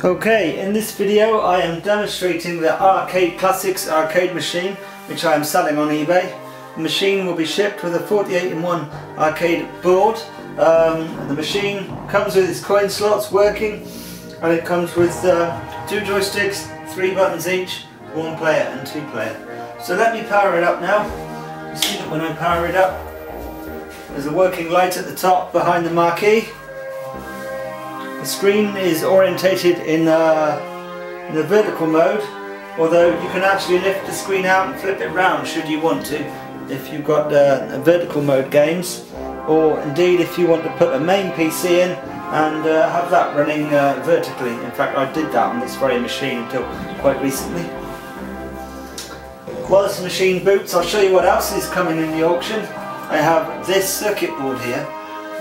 Okay, in this video I am demonstrating the Arcade Classics arcade machine which I am selling on eBay. The machine will be shipped with a 48-in-1 arcade board. The machine comes with its coin slots working, and it comes with 2 joysticks, 3 buttons each, 1 player and 2 player. So let me power it up now. You see that when I power it up there's a working light at the top behind the marquee. The screen is orientated in the vertical mode, although you can actually lift the screen out and flip it round should you want to, if you've got vertical mode games, or indeed if you want to put a Mame PC in and have that running vertically. In fact, I did that on this very machine until quite recently. Whilst the machine boots, I'll show you what else is coming in the auction. I have this circuit board here.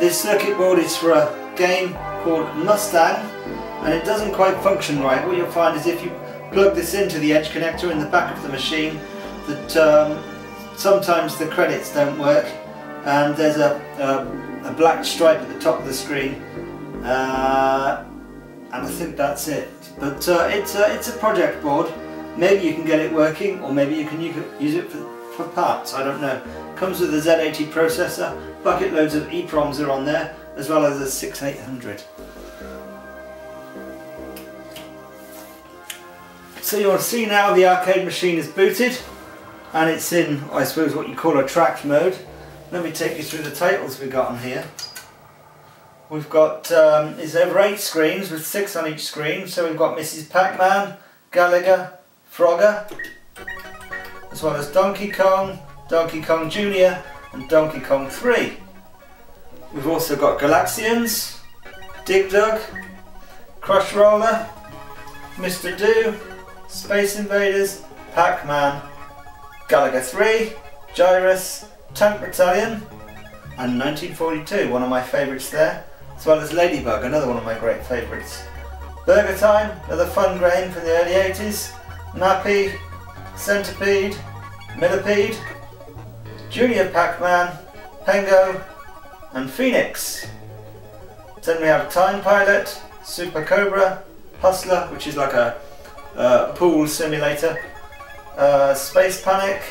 This circuit board is for a game called Mustang, and it doesn't quite function right. What you'll find is if you plug this into the edge connector in the back of the machine, that sometimes the credits don't work, and there's a black stripe at the top of the screen, and I think that's it. But it's a project board. Maybe you can get it working, or maybe you can use it for parts, I don't know. Comes with a Z80 processor, bucket loads of EPROMs are on there, as well as a 6800. So you'll see now the arcade machine is booted, and it's in, I suppose, what you call a tracked mode. Let me take you through the titles we've got on here. We've got, it's over 8 screens with 6 on each screen, so we've got Mrs. Pac-Man, Gallagher, Frogger, as well as Donkey Kong, Donkey Kong Jr. and Donkey Kong 3. We've also got Galaxians, Dig Dug, Crush Roller, Mr. Do, Space Invaders, Pac-Man, Gallagher 3, Gyrus, Tank Battalion, and 1942, one of my favourites there, as well as Ladybug, another one of my great favourites. Burger Time, another fun game from the early 80s, Nappy, Centipede, Millipede, Junior Pac-Man, Pengo, and Phoenix. Then we have Time Pilot, Super Cobra, Hustler, which is like a pool simulator, Space Panic,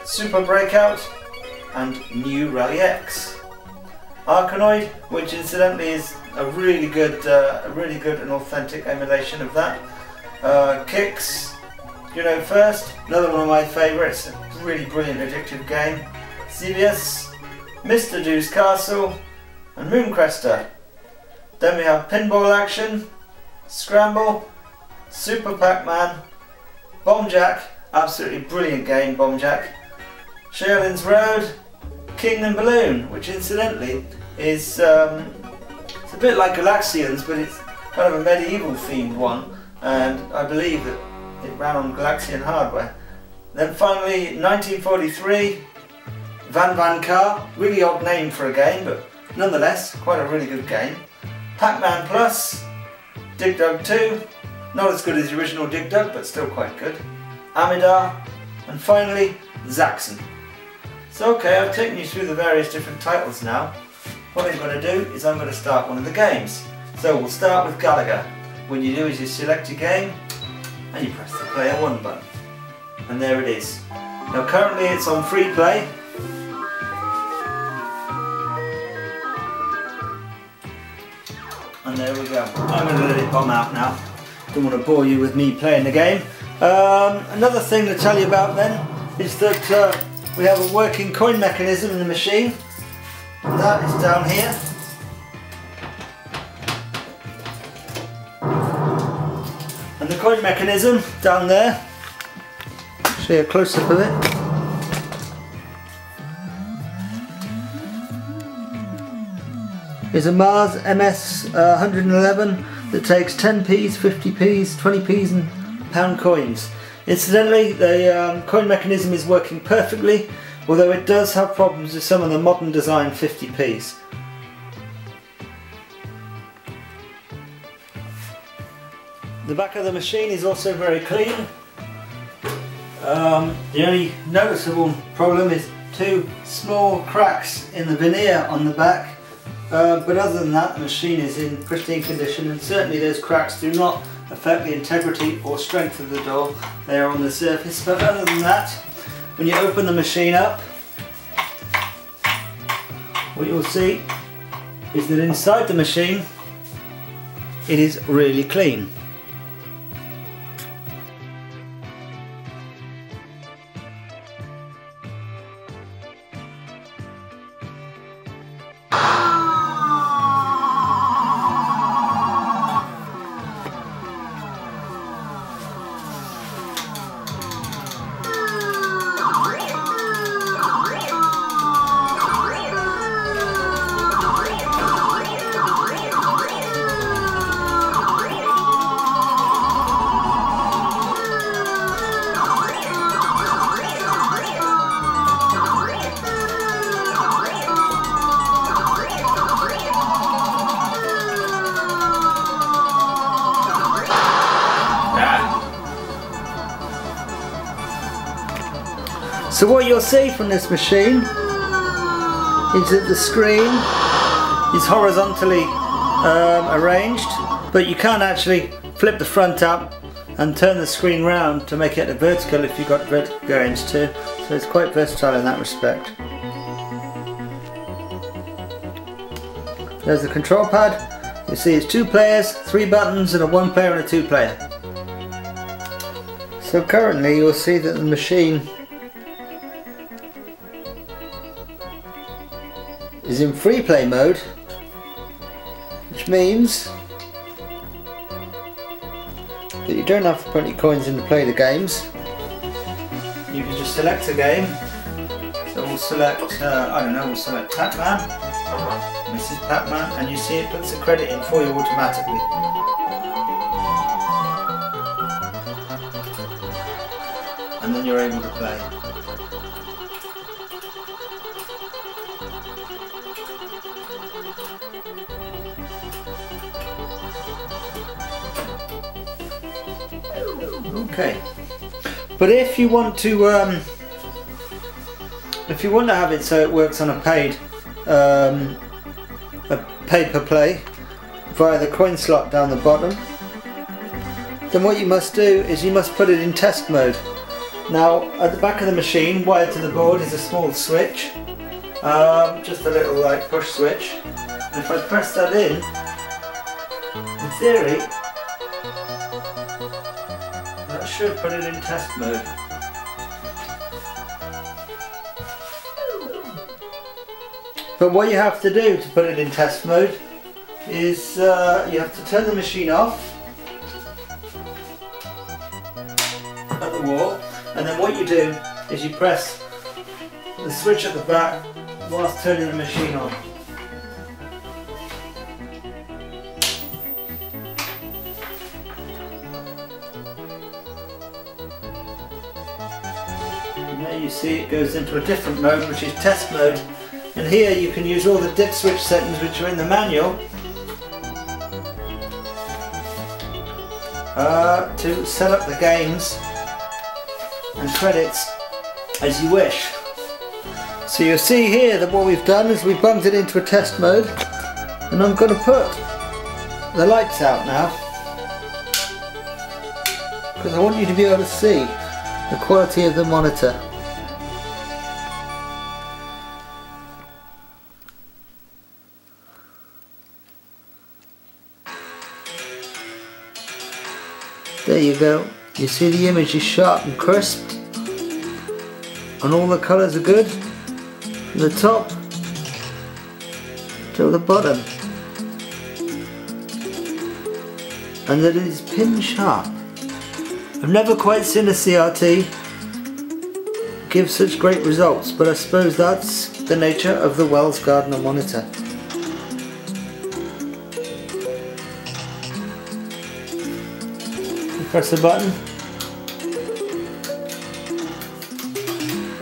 Super Breakout, and New Rally X. Arkanoid, which incidentally is a really good and authentic emulation of that. Kicks, You Know First, another one of my favourites, a really brilliant addictive game. Xevious, Mr. Do's Castle, and Mooncrester. Then we have Pinball Action, Scramble, Super Pac-Man, Bomb Jack, absolutely brilliant game, Bomb Jack, Sherlin's Road, King and Balloon, which incidentally is it's a bit like Galaxians, but it's kind of a medieval themed one, and I believe that it ran on Galaxian hardware. Then finally 1943, Van Car, really odd name for a game, but nonetheless quite a really good game. Pac-Man Plus, Dig Dug 2, not as good as the original Dig Dug, but still quite good. Amidar, and finally Zaxxon. So okay, I've taken you through the various different titles now. What I'm going to do is I'm going to start one of the games. So we'll start with Gallagher. What you do is you select your game and you press the player 1 button. And there it is. Now currently it's on free play. And there we go. I'm going to let it bomb out now. Don't want to bore you with me playing the game. Another thing to tell you about then is that we have a working coin mechanism in the machine. And that is down here. And the coin mechanism down there, show you a close-up of it. Is a Mars MS 111 that takes 10p's, 50p's, 20p's and pound coins. Incidentally, the coin mechanism is working perfectly, although it does have problems with some of the modern design 50p's. The back of the machine is also very clean. The only noticeable problem is 2 small cracks in the veneer on the back. But other than that, the machine is in pristine condition, and certainly those cracks do not affect the integrity or strength of the door. They are on the surface, but other than that, when you open the machine up, what you'll see is that inside the machine it is really clean. So what you'll see from this machine is that the screen is horizontally arranged, but you can't actually flip the front up and turn the screen round to make it vertical if you've got vertical games too. So it's quite versatile in that respect. There's the control pad. You see it's 2 players, 3 buttons, and a 1 player and a 2 player. So currently you'll see that the machine is in free play mode, which means that you don't have to put any coins in to play the games. You can just select a game. So we'll select, I don't know, we'll select Pac-Man, Mrs. Pac-Man, and you see it puts a credit in for you automatically. And then you're able to play. Okay, but if you want to have it so it works on a paid per play via the coin slot down the bottom, then what you must do is you must put it in test mode. Now at the back of the machine, wired to the board, is a small switch, just a little like push switch. And if I press that in theory, that should put it in test mode. But what you have to do to put it in test mode is you have to turn the machine off at the wall, and then what you do is you press the switch at the back whilst turning the machine on. And there you see it goes into a different mode, which is test mode. And here you can use all the dip switch settings which are in the manual to set up the games and credits as you wish. So you'll see here that what we've done is we've bumped it into a test mode, and I'm going to put the lights out now because I want you to be able to see the quality of the monitor. There you go. You see the image is sharp and crisp, and all the colours are good from the top to the bottom, and that it is pin sharp. I've never quite seen a CRT give such great results, but I suppose that's the nature of the Wells Gardner monitor. Press the button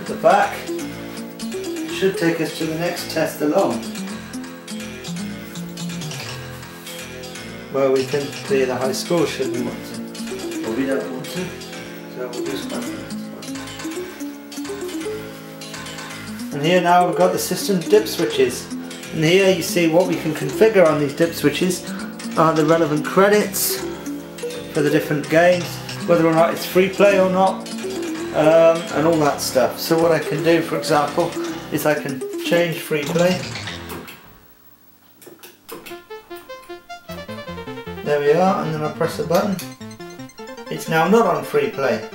at the back. It should take us to the next test along, where we can clear the high score should we want to. But we don't want to, so we'll just press the next one. And here now we've got the system dip switches. And here you see what we can configure on these dip switches are the relevant credits for the different games, whether or not it's free play or not, and all that stuff. So what I can do, for example, is I can change free play. There we are, and then I press a button. It's now not on free play.